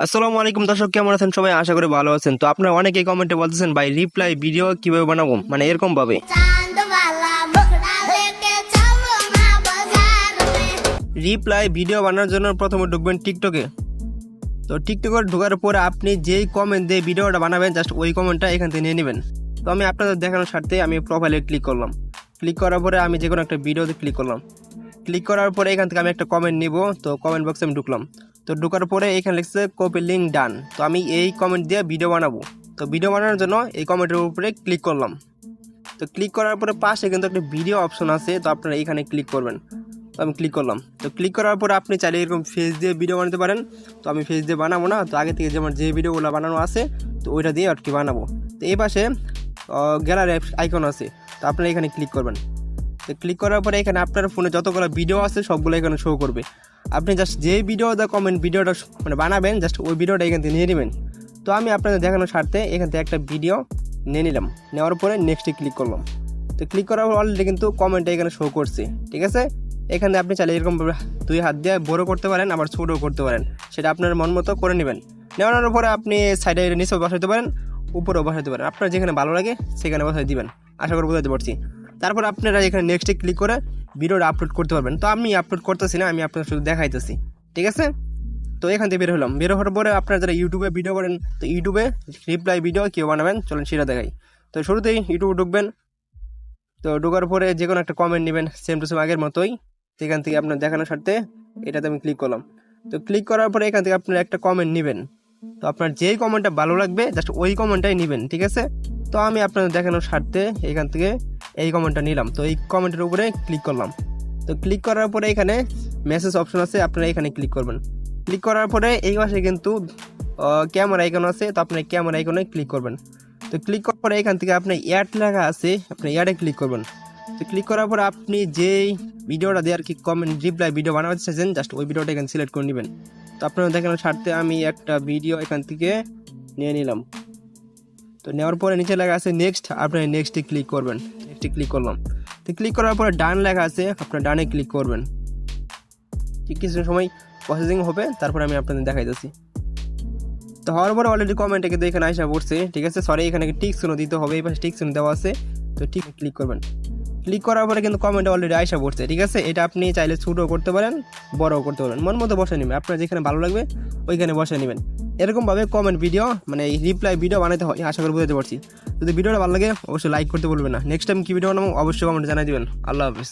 আসসালামু আলাইকুম দর্শক, কেমন আছেন সবাই? আশা করি ভালো আছেন। তো আপনারা অনেকেই কমেন্টে বলতেছেন ভাই রিপ্লাই ভিডিও কিভাবে বানাবো, মানে এরকম ভাবে। রিপ্লাই ভিডিও বানানোর জন্য প্রথমে ঢুকবেন টিকটকে। তো টিকটকে ঢোকার পরে আপনি যেই কমেন্ট দিয়ে ভিডিওটা বানাবেন জাস্ট ওই কমেন্টটা এখান থেকে নিয়ে নেবেন। তো আমি আপনাদের দেখানোর স্বার্থে আমি প্রোফাইলে ক্লিক করলাম। ক্লিক করার পরে আমি যে কোনো একটা ভিডিওতে ক্লিক করলাম। ক্লিক করার পরে এখান থেকে আমি একটা কমেন্ট নিব। তো কমেন্ট বক্সে আমি ঢুকলাম। তো ঢোকার পরে এখানে লিখছে কপি লিঙ্ক ডান। তো আমি এই কমেন্ট দিয়ে ভিডিও বানাবো। তো ভিডিও বানানোর জন্য এই কমেন্টের উপরে ক্লিক করলাম। তো ক্লিক করার পরে পাশে কিন্তু একটা ভিডিও অপশন আছে, তো আপনারা এখানে ক্লিক করবেন। তো আমি ক্লিক করলাম। তো ক্লিক করার পরে আপনি চাইলে এরকম ফেস দিয়ে ভিডিও বানাতে পারেন। তো আমি ফেস দিয়ে বানাবো না, তো আগে থেকে যেমন যে ভিডিওগুলো বানানো আছে তো ওইটা দিয়ে আর কি বানাবো। তো এই পাশে গ্যালারি আইকন আছে, তো আপনারা এখানে ক্লিক করবেন। তো ক্লিক করার পরে এখানে আপনার ফোনে যতগুলো ভিডিও আছে সবগুলো এখানে শো করবে। আপনি জাস্ট যে ভিডিওটা কমেন্ট ভিডিওটা মানে বানাবেন জাস্ট ওই ভিডিওটা এখান থেকে নিয়ে নেবেন। তো আমি আপনাদের দেখানোর স্বার্থে এখান থেকে একটা ভিডিও নিয়ে নিলাম। নেওয়ার পরে নেক্সটে ক্লিক করলাম। তো ক্লিক করার পর অলরেডি কিন্তু কমেন্টটা এখানে শো করছে, ঠিক আছে। এখানে আপনি চাইলে এরকম দুই হাত দিয়ে বড় করতে পারেন, আবার ছোটও করতে পারেন, সেটা আপনার মন মতো করে নেবেন। নেওয়ানোর পরে আপনি সাইডে নিচেও বসাতে পারেন, উপরেও বসাতে পারেন, আপনার যেখানে ভালো লাগে সেখানে বসাই দিবেন। আশা করি বোঝাতে পারছি। তারপর আপনারা এখানে নেক্সটে ক্লিক করে ভিডিওটা আপলোড করতে পারবেন। তো আমি আপলোড করতেছি না, আমি আপনাদের শুধু দেখাইতেছি, ঠিক আছে। তো এখান থেকে বের হলাম। বের হওয়ার পরে আপনারা যারা ইউটিউবে ভিডিও করেন, তো ইউটিউবে রিপ্লাই ভিডিও কেউ বানাবেন চলেন সেটা দেখাই। তো শুরুতেই ইউটিউবে ঢুকবেন। তো ঢোকার পরে যে কোনো একটা কমেন্ট নেবেন সেম টু সেম আগের মতোই। সেখান থেকে আপনার দেখানোর স্বার্থে এটাতে আমি ক্লিক করলাম। তো ক্লিক করার পরে এখান থেকে আপনারা একটা কমেন্ট নেবেন। তো আপনার যেই কমেন্টটা ভালো লাগবে জাস্ট ওই কমেন্টটাই নেবেন, ঠিক আছে। তো আমি আপনাদের দেখানোর স্বার্থে এখান থেকে এই কমেন্টটা নিলাম। তো এই কমেন্টের উপরে ক্লিক করলাম। তো ক্লিক করার পরে এখানে মেসেজ অপশন আছে, আপনারা এখানে ক্লিক করবেন। ক্লিক করার পরে এই পাশে কিন্তু ক্যামেরা আইকন আছে, তো আপনি ক্যামেরা আইকনে ক্লিক করবেন। তো ক্লিক করার পরে এখান থেকে আপনি অ্যাড লেখা আছে, আপনি অ্যাডে ক্লিক করবেন। তো ক্লিক করার পরে আপনি যেই ভিডিওটা দিয়ে আর কি কমেন্ট রিপ্লাই ভিডিও বানাতে চাইছেন জাস্ট ওই ভিডিওটা এখানে সিলেক্ট করে নেবেন। তো আপনারা দেখানোর স্বার্থে আমি একটা ভিডিও এখান থেকে নিয়ে নিলাম। তো নেওয়ার পরে নিচে লেখা আছে নেক্সট, আপনি নেক্সটে ক্লিক করবেন। নেক্সটে ক্লিক করলাম। তো ক্লিক করার পরে ডান লেখা আছে, আপনার ডানে ক্লিক করবেন। ঠিক কিছু সময় প্রসেসিং হবে, তারপরে আমি আপনাদের দেখাইতেছি। তো হওয়ার পরে অলরেডি কমেন্টে কিন্তু এখানে আসা পড়ছে, ঠিক আছে। সরি, এখানে টিক চিহ্ন দিতে হবে, এই পাশে টিক চিহ্ন দেওয়া আছে, তো ঠিক ক্লিক করবেন। ক্লিক করার পরে কিন্তু কমেন্টে অলরেডি আসা পড়ছে, ঠিক আছে। এটা আপনি চাইলে ছোটও করতে পারেন, বড়ও করতে পারেন, মন মতো বসে নেবেন, আপনার যেখানে ভালো লাগবে ওইখানে বসে নেবেন। এরকমভাবে কমেন্ট ভিডিও মানে রিপ্লাই ভিডিও বানাতে হয়, আশা করি বুঝতে পারছি। যদি ভিডিওটা ভালো লাগে অবশ্যই লাইক করতে বলবেন না। নেক্সট টাইম কি ভিডিও বানাবো অবশ্যই কমেন্টে জানাই দিবেন। আল্লাহ হাফিজ।